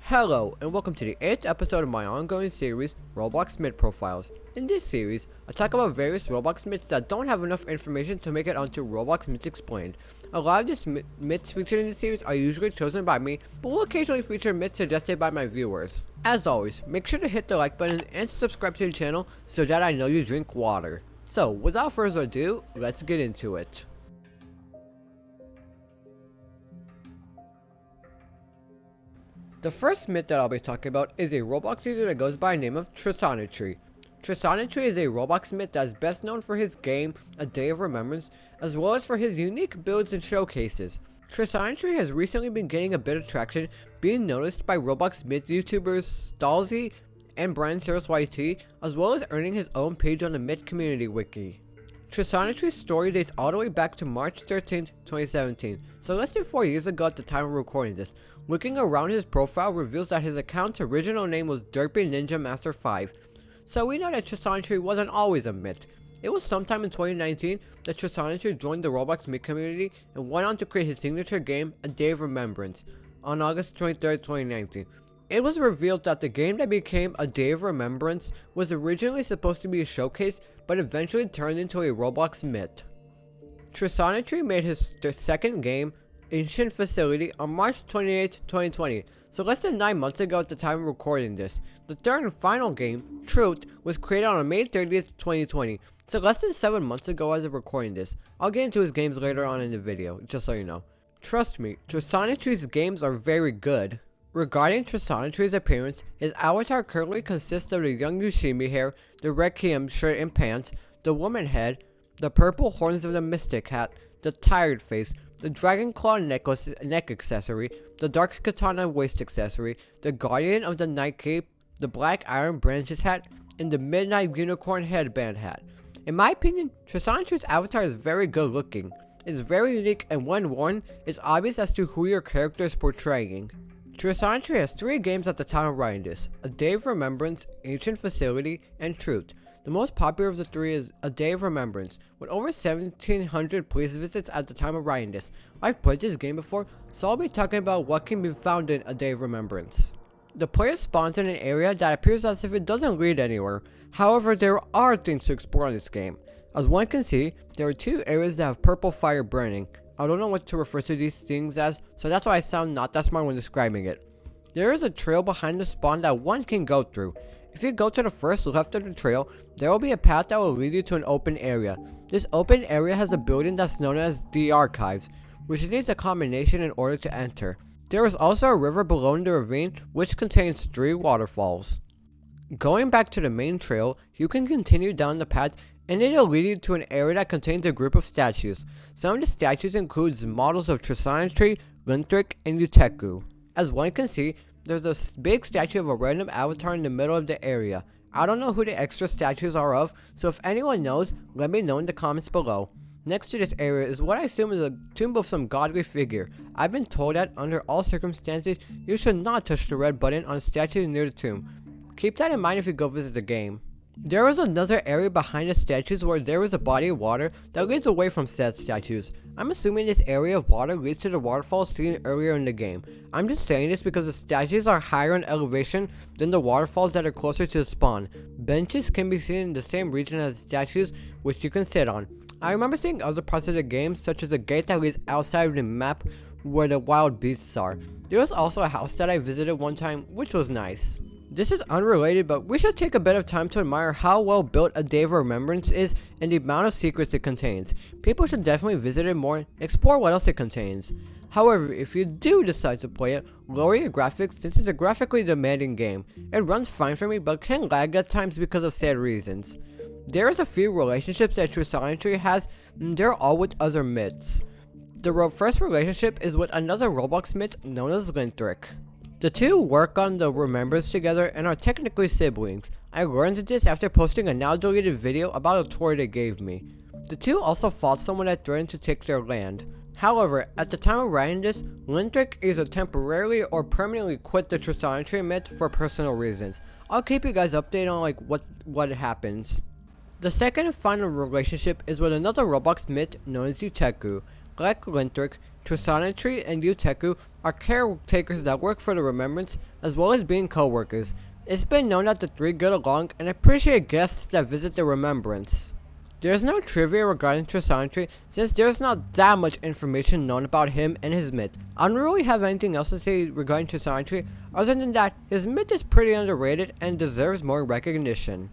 Hello, and welcome to the 8th episode of my ongoing series, Roblox Myth Profiles. In this series, I talk about various Roblox myths that don't have enough information to make it onto Roblox Myths Explained. A lot of these myths featured in this series are usually chosen by me, but will occasionally feature myths suggested by my viewers. As always, make sure to hit the like button and subscribe to the channel so that I know you drink water. So, without further ado, let's get into it. The first myth that I'll be talking about is a Roblox user that goes by the name of Trisonitry. Trisonitry is a Roblox myth that is best known for his game, A Day of Remembrance, as well as for his unique builds and showcases. Trisonitry has recently been getting a bit of traction, being noticed by Roblox myth YouTubers Stalzy and BryanCerrosRBLX, as well as earning his own page on the myth community wiki. Trisonitry's story dates all the way back to March 13, 2017, so less than 4 years ago at the time of recording this. Looking around his profile reveals that his account's original name was Derpy Ninja Master 5, so we know that Trisonitry wasn't always a myth. It was sometime in 2019 that Trisonitry joined the Roblox myth community and went on to create his signature game, A Day of Remembrance, on August 23, 2019. It was revealed that the game that became A Day of Remembrance was originally supposed to be a showcase, but eventually turned into a Roblox myth. Trisonitry made his second game, Ancient Facility, on March 28, 2020, so less than 9 months ago at the time of recording this. The third and final game, Truth, was created on May 30th, 2020, so less than 7 months ago as of recording this. I'll get into his games later on in the video, just so you know. Trust me, Trisonitry's games are very good. Regarding Trisonitry's appearance, his avatar currently consists of the young Yushimi hair, the Requiem shirt and pants, the woman head, the purple horns of the mystic hat, the tired face, the dragon claw neck accessory, the dark katana waist accessory, the guardian of the night cape, the black iron branches hat, and the midnight unicorn headband hat. In my opinion, Trisonitry's avatar is very good looking. It's very unique, and when worn, it's obvious as to who your character is portraying. Trisonitry has 3 games at the time of writing this: A Day of Remembrance, Ancient Facility, and Truth. The most popular of the 3 is A Day of Remembrance, with over 1,700 place visits at the time of writing this. I've played this game before, so I'll be talking about what can be found in A Day of Remembrance. The player spawns in an area that appears as if it doesn't lead anywhere. However, there are things to explore in this game. As one can see, there are 2 areas that have purple fire burning. I don't know what to refer to these things as, so that's why I sound not that smart when describing it. There is a trail behind the spawn that one can go through. If you go to the first left of the trail, there will be a path that will lead you to an open area. This open area has a building that's known as the Archives, which needs a combination in order to enter. There is also a river below in the ravine, which contains 3 waterfalls. Going back to the main trail, you can continue down the path and it will lead you to an area that contains a group of statues. Some of the statues include models of Trisonitry, Linthric, and Uteku. As one can see, there's a big statue of a random avatar in the middle of the area. I don't know who the extra statues are of, so if anyone knows, let me know in the comments below. Next to this area is what I assume is a tomb of some godly figure. I've been told that under all circumstances, you should not touch the red button on a statue near the tomb. Keep that in mind if you go visit the game. There is another area behind the statues where there is a body of water that leads away from said statues. I'm assuming this area of water leads to the waterfalls seen earlier in the game. I'm just saying this because the statues are higher in elevation than the waterfalls that are closer to the spawn. Benches can be seen in the same region as the statues, which you can sit on. I remember seeing other parts of the game, such as a gate that leads outside of the map where the wild beasts are. There was also a house that I visited one time, which was nice. This is unrelated, but we should take a bit of time to admire how well built A Day of Remembrance is and the amount of secrets it contains. People should definitely visit it more and explore what else it contains. However, if you do decide to play it, lower your graphics since it's a graphically demanding game. It runs fine for me, but can lag at times because of said reasons. There is a few relationships that Trisonitry has, and they're all with other myths. The first relationship is with another Roblox myth known as Linthric. The 2 work on the Remembrance together and are technically siblings. I learned this after posting a now deleted video about a tour they gave me. The 2 also fought someone that threatened to take their land. However, at the time of writing this, Linthric either temporarily or permanently quit the Trisonitry myth for personal reasons. I'll keep you guys updated on what happens. The second and final relationship is with another Roblox myth known as Uteku. Like Lintric, Trisonitry, and Uteku are caretakers that work for the Remembrance as well as being co-workers. It's been known that the three get along and appreciate guests that visit the Remembrance. There's no trivia regarding Trisonitry since there's not that much information known about him and his myth. I don't really have anything else to say regarding Trisonitry other than that his myth is pretty underrated and deserves more recognition.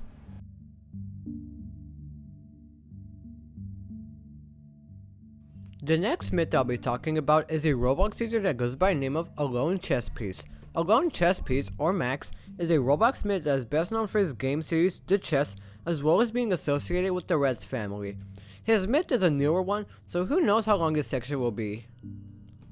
The next myth I'll be talking about is a Roblox user that goes by the name of AloneChessPiece. AloneChessPiece, or Max, is a Roblox myth that is best known for his game series, The Chess, as well as being associated with the Reds family. His myth is a newer one, so who knows how long this section will be.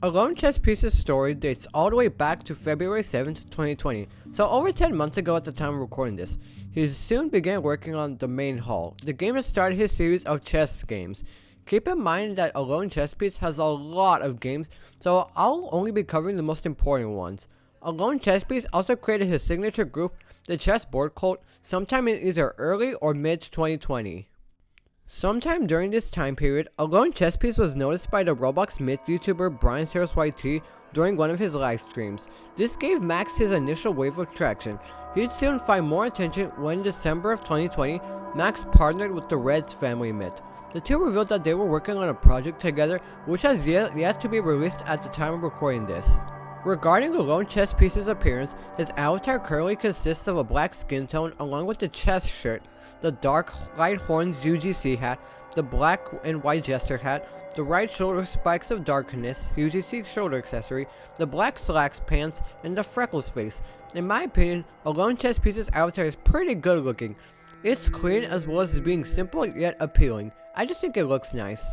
AloneChessPiece's story dates all the way back to February 7th, 2020, so over 10 months ago at the time of recording this. He soon began working on the main hall, the game that started his series of chess games. Keep in mind that AloneChessPiece has a lot of games, so I'll only be covering the most important ones. AloneChessPiece also created his signature group, the Chessboard Cult, sometime in either early or mid 2020. Sometime during this time period, AloneChessPiece was noticed by the Roblox Myth YouTuber BryanCerrosRBLX during one of his live streams. This gave Max his initial wave of traction. He'd soon find more attention when in December of 2020, Max partnered with the Reds family myth. The two revealed that they were working on a project together, which has yet to be released at the time of recording this. Regarding AloneChessPiece's appearance, his avatar currently consists of a black skin tone along with the chess shirt, the dark light horns UGC hat, the black and white jester hat, the right shoulder spikes of darkness UGC shoulder accessory, the black slacks pants, and the freckles face. In my opinion, AloneChessPiece's avatar is pretty good looking. It's clean as well as being simple yet appealing. I just think it looks nice.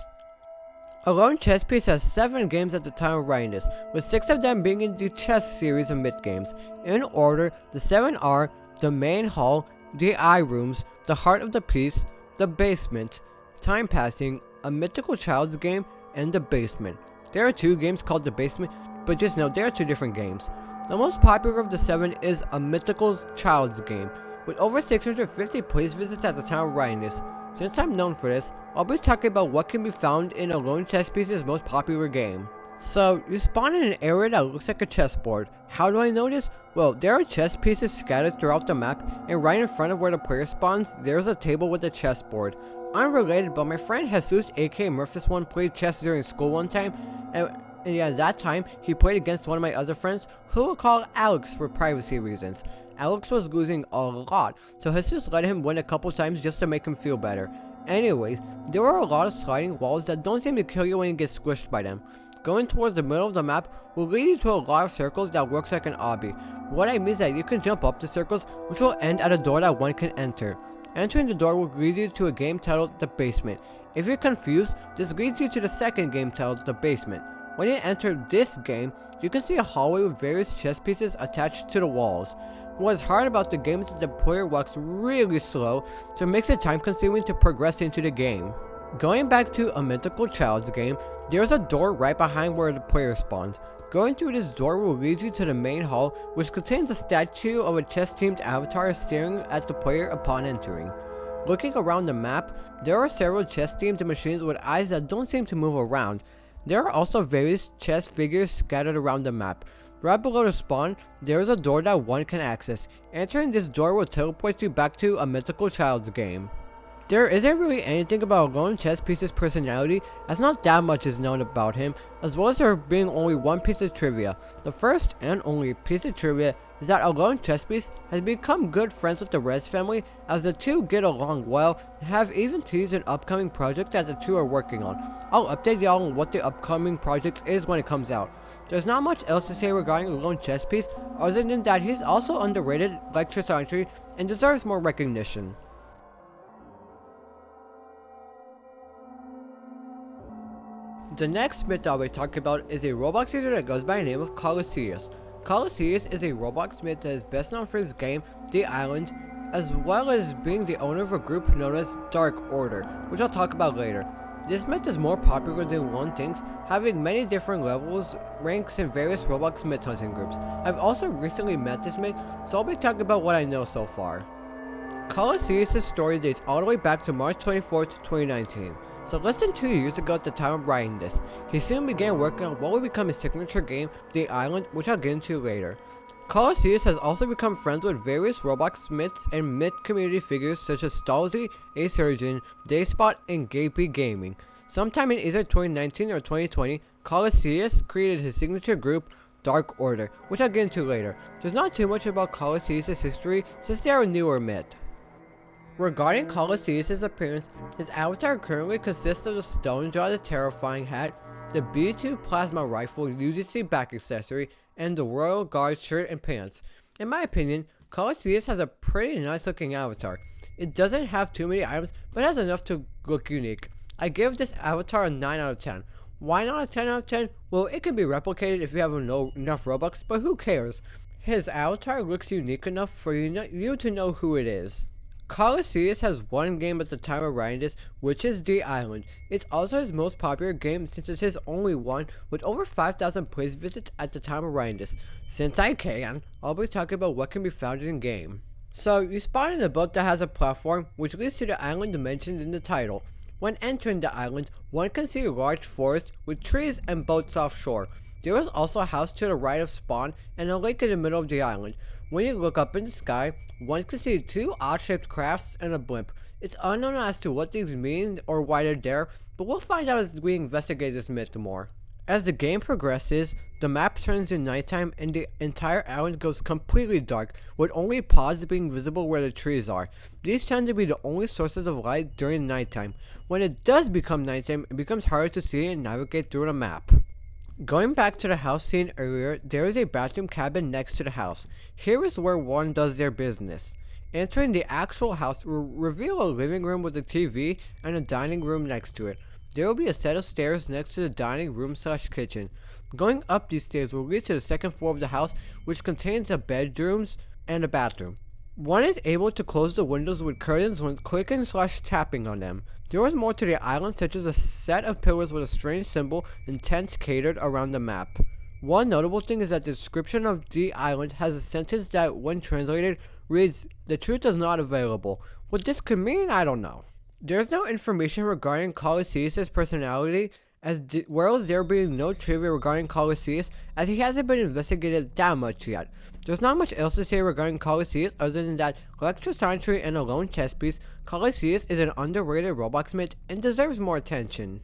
AloneChessPiece has 7 games at the time of writing this, with 6 of them being in the chess series of myth games. In order, the 7 are the main hall, the eye rooms, the heart of the piece, the basement, time passing, a mythical child's game, and the basement. There are 2 games called the basement, but just know they are 2 different games. The most popular of the 7 is a mythical child's game, with over 650 place visits at the time of writing this. Since I'm known for this, I'll be talking about what can be found in AloneChessPiece's most popular game. So, you spawn in an area that looks like a chessboard. How do I know this? Well, there are chess pieces scattered throughout the map, and right in front of where the player spawns, there's a table with a chessboard. Unrelated, but my friend Jesus aka Murphys1 played chess during school one time, and at that time, he played against one of my other friends, who we'll call Alex for privacy reasons. Alex was losing a lot, so Jesus let him win a couple times just to make him feel better. Anyways, there are a lot of sliding walls that don't seem to kill you when you get squished by them. Going towards the middle of the map will lead you to a lot of circles that works like an obby. What I mean is that you can jump up the circles, which will end at a door that one can enter. Entering the door will lead you to a game titled The Basement. If you're confused, this leads you to the second game titled The Basement. When you enter this game, you can see a hallway with various chess pieces attached to the walls. What's hard about the game is that the player walks really slow, so it makes it time consuming to progress into the game. Going back to a mythical child's game, there's a door right behind where the player spawns. Going through this door will lead you to the main hall, which contains a statue of a chess-themed avatar staring at the player upon entering. Looking around the map, there are several chess-themed machines with eyes that don't seem to move around. There are also various chess figures scattered around the map. Right below the spawn, there is a door that one can access. Entering this door will teleport you back to a mythical child's game. There isn't really anything about AloneChessPiece's personality, as not that much is known about him, as well as there being only one piece of trivia. The first and only piece of trivia is that AloneChessPiece has become good friends with the Reds family, as the two get along well and have even teased an upcoming project that the two are working on. I'll update y'all on what the upcoming project is when it comes out. There's not much else to say regarding AloneChessPiece other than that he's also underrated like Trisonitry and deserves more recognition. The next myth I'll be talking about is a Roblox user that goes by the name of Collusius. Collusius is a Roblox myth that is best known for his game, The Island, as well as being the owner of a group known as Dark Order, which I'll talk about later. This myth is more popular than one thinks, having many different levels, ranks in various Roblox myth hunting groups. I've also recently met this myth, so I'll be talking about what I know so far. Collusius' story dates all the way back to March 24th, 2019. So less than 2 years ago at the time of writing this, he soon began working on what would become his signature game, The Island, which I'll get into later. Collusius has also become friends with various Roblox myths and myth community figures such as Stalzy, A Surgeon, Dayspot, and Gapey Gaming. Sometime in either 2019 or 2020, Collusius created his signature group, Dark Order, which I'll get into later. There's not too much about Collusius' history since they are a newer myth. Regarding Collusius' appearance, his avatar currently consists of the Stone Jaw the Terrifying hat, the B2 Plasma Rifle UGC back accessory, and the Royal Guard shirt and pants. In my opinion, Collusius has a pretty nice looking avatar. It doesn't have too many items, but has enough to look unique. I give this avatar a 9 out of 10. Why not a 10 out of 10? Well, it can be replicated if you have enough Robux, but who cares? His avatar looks unique enough for you to know who it is. Collusius has one game at the time of writing this, which is The Island. It's also his most popular game since it's his only one, with over 5,000 place visits at the time of writing this. Since I can, I'll be talking about what can be found in the game. So, you spawn in a boat that has a platform, which leads to the island mentioned in the title. When entering the island, one can see a large forest with trees and boats offshore. There is also a house to the right of spawn and a lake in the middle of the island. When you look up in the sky, one can see two odd-shaped crafts and a blimp. It's unknown as to what these mean or why they're there, but we'll find out as we investigate this myth more. As the game progresses, the map turns to nighttime and the entire island goes completely dark, with only pods being visible where the trees are. These tend to be the only sources of light during nighttime. When it does become nighttime, it becomes harder to see and navigate through the map. Going back to the house seen earlier, there is a bathroom cabin next to the house. Here is where one does their business. Entering the actual house will reveal a living room with a TV and a dining room next to it. There will be a set of stairs next to the dining room / kitchen. Going up these stairs will lead to the second floor of the house, which contains the bedrooms and a bathroom. One is able to close the windows with curtains when clicking / tapping on them. There is more to the island, such as a set of pillars with a strange symbol and tents catered around the map. One notable thing is that the description of the island has a sentence that, when translated, reads, "The truth is not available." What this could mean, I don't know. There is no information regarding Collusius' personality, as well as there being no trivia regarding Collusius, as he hasn't been investigated that much yet. There's not much else to say regarding Collusius other than that, like Trisonitry and AloneChessPiece, Collusius is an underrated Roblox myth and deserves more attention.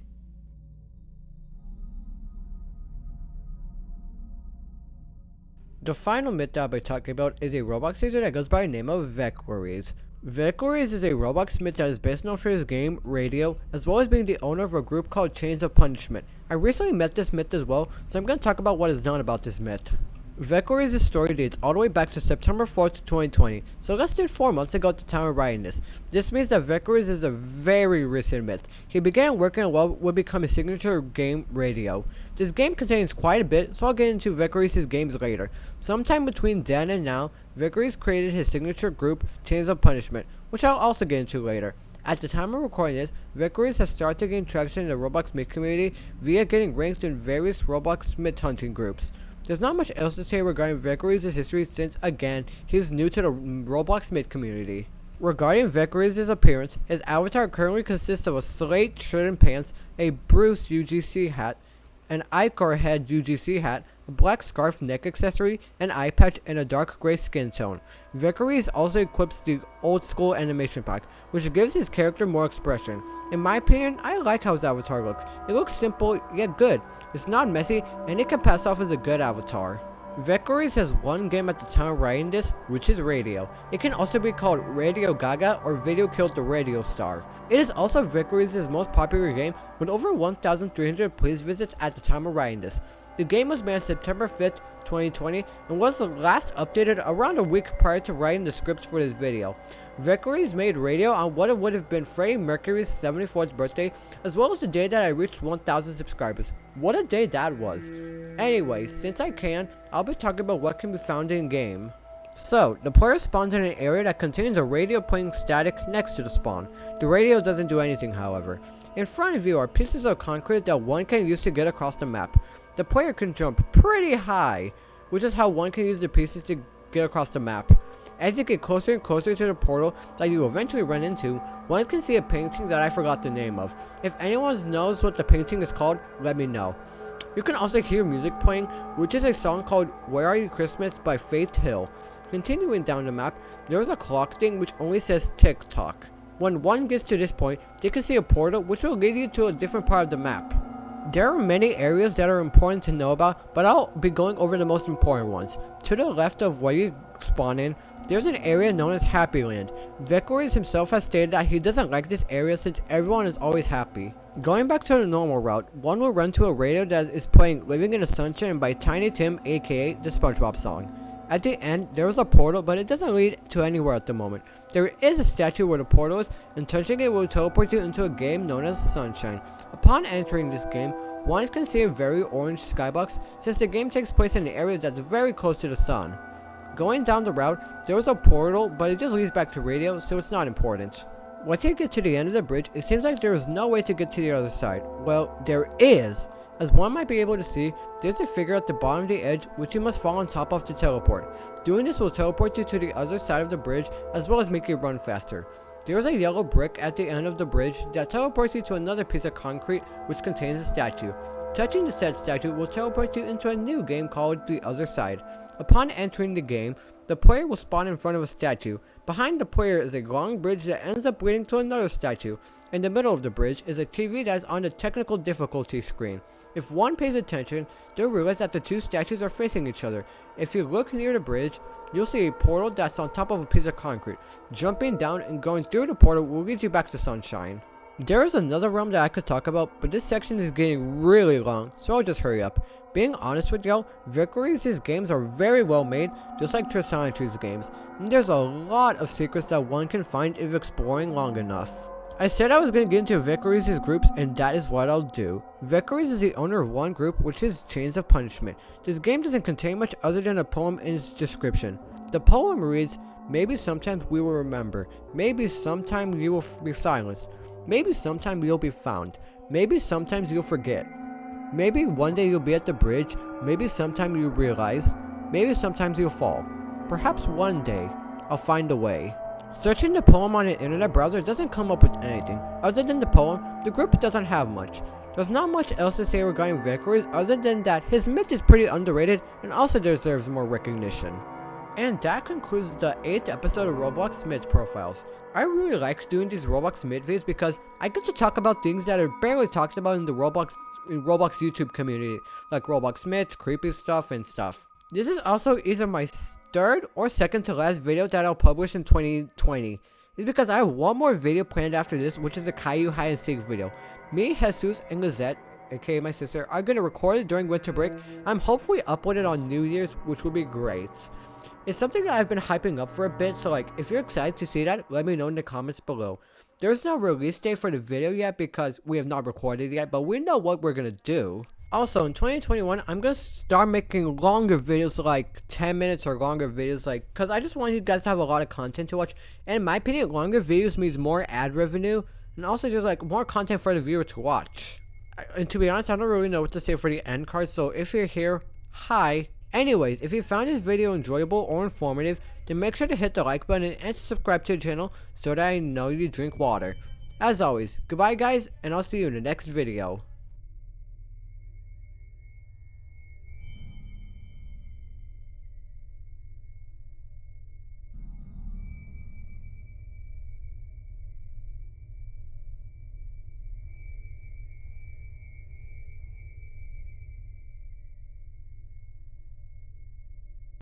The final myth that I'll be talking about is a Roblox user that goes by the name of Veclores. Veclores is a Roblox myth that is best known for his game, Radio, as well as being the owner of a group called Chains of Punishment. I recently met this myth as well, so I'm going to talk about what is known about this myth. Veclores' story dates all the way back to September 4th, 2020, so less than 4 months ago at the time of writing this. This means that Veclores is a very recent myth. He began working on what would become his signature game, Radio. This game contains quite a bit, so I'll get into Veclores' games later. Sometime between then and now, Veclores created his signature group, Chains of Punishment, which I'll also get into later. At the time of recording this, Veclores has started to gain traction in the Roblox myth community via getting ranked in various Roblox myth hunting groups. There's not much else to say regarding Veclores' history since, again, he's new to the Roblox myth community. Regarding Veclores' appearance, his avatar currently consists of a slate shirt and pants, a Bruce UGC hat, an Icor head UGC hat, a black scarf neck accessory, an eye patch, and a dark gray skin tone. Veclores also equips the old school animation pack, which gives his character more expression. In my opinion, I like how his avatar looks. It looks simple, yet good. It's not messy, and it can pass off as a good avatar. Veclores has one game at the time of writing this, which is Radio. It can also be called Radio Gaga or Video Killed the Radio Star. It is also Veclores' most popular game with over 1,300 plays visits at the time of writing this. The game was made on September 5th, 2020 and was last updated around a week prior to writing the scripts for this video. Veclores made Radio on what would have been Freddie Mercury's 74th birthday, as well as the day that I reached 1,000 subscribers. What a day that was. Anyway, since I can, I'll be talking about what can be found in game. So, the player spawns in an area that contains a radio playing static next to the spawn. The radio doesn't do anything, however. In front of you are pieces of concrete that one can use to get across the map. The player can jump pretty high, which is how one can use the pieces to get across the map. As you get closer and closer to the portal that you eventually run into, one can see a painting that I forgot the name of. If anyone knows what the painting is called, let me know. You can also hear music playing, which is a song called Where Are You Christmas by Faith Hill. Continuing down the map, there is a clock thing which only says tick tock. When one gets to this point, they can see a portal which will lead you to a different part of the map. There are many areas that are important to know about, but I'll be going over the most important ones. To the left of where you spawn in, there's an area known as Happy Land. Veclores himself has stated that he doesn't like this area since everyone is always happy. Going back to the normal route, one will run to a radio that is playing Living in the Sunshine by Tiny Tim, aka the SpongeBob song. At the end, there is a portal, but it doesn't lead to anywhere at the moment. There is a statue where the portal is, and touching it will teleport you into a game known as Sunshine. Upon entering this game, one can see a very orange skybox since the game takes place in an area that's very close to the sun. Going down the route, there is a portal, but it just leads back to radio, so it's not important. Once you get to the end of the bridge, it seems like there is no way to get to the other side. Well, there is! As one might be able to see, there's a figure at the bottom of the edge which you must fall on top of to teleport. Doing this will teleport you to the other side of the bridge as well as make you run faster. There is a yellow brick at the end of the bridge that teleports you to another piece of concrete which contains a statue. Touching the said statue will teleport you into a new game called The Other Side. Upon entering the game, the player will spawn in front of a statue. Behind the player is a long bridge that ends up leading to another statue. In the middle of the bridge is a TV that is on the technical difficulty screen. If one pays attention, they'll realize that the two statues are facing each other. If you look near the bridge, you'll see a portal that's on top of a piece of concrete. Jumping down and going through the portal will lead you back to Sunshine. There is another realm that I could talk about, but this section is getting really long, so I'll just hurry up. Being honest with y'all, Veclores' games are very well made, just like Trisonitry's games, and there's a lot of secrets that one can find if exploring long enough. I said I was going to get into Veclores' groups, and that is what I'll do. Veclores is the owner of one group, which is Chains of Punishment. This game doesn't contain much other than a poem in its description. The poem reads, "Maybe sometimes we will remember, maybe sometime you will be silenced, maybe sometime you'll be found, maybe sometimes you'll forget. Maybe one day you'll be at the bridge, maybe sometime you'll realize, maybe sometimes you'll fall. Perhaps one day, I'll find a way." Searching the poem on an internet browser doesn't come up with anything. Other than the poem, the group doesn't have much. There's not much else to say regarding Veclores other than that his myth is pretty underrated and also deserves more recognition. And that concludes the 8th episode of Roblox Myth Profiles. I really like doing these Roblox Myth videos because I get to talk about things that are barely talked about in the Roblox YouTube community, like Roblox Myths, creepy stuff, and stuff. This is also either my third or second to last video that I'll publish in 2020. It's because I have one more video planned after this, which is the Caillou hide and seek video. Me, Jesus, and Lizette, aka my sister, are going to record it during winter break. I'm hopefully uploaded on New Year's, which would be great. It's something that I've been hyping up for a bit, so like, if you're excited to see that, let me know in the comments below. There's no release date for the video yet because we have not recorded yet, but we know what we're going to do. Also, in 2021, I'm going to start making longer videos, like 10 minutes or longer videos, like, because I just want you guys to have a lot of content to watch. And in my opinion, longer videos means more ad revenue, and also just like more content for the viewer to watch. And to be honest, I don't really know what to say for the end card, so if you're here, hi. Anyways, if you found this video enjoyable or informative, then make sure to hit the like button and subscribe to the channel so that I know you drink water. As always, goodbye guys, and I'll see you in the next video.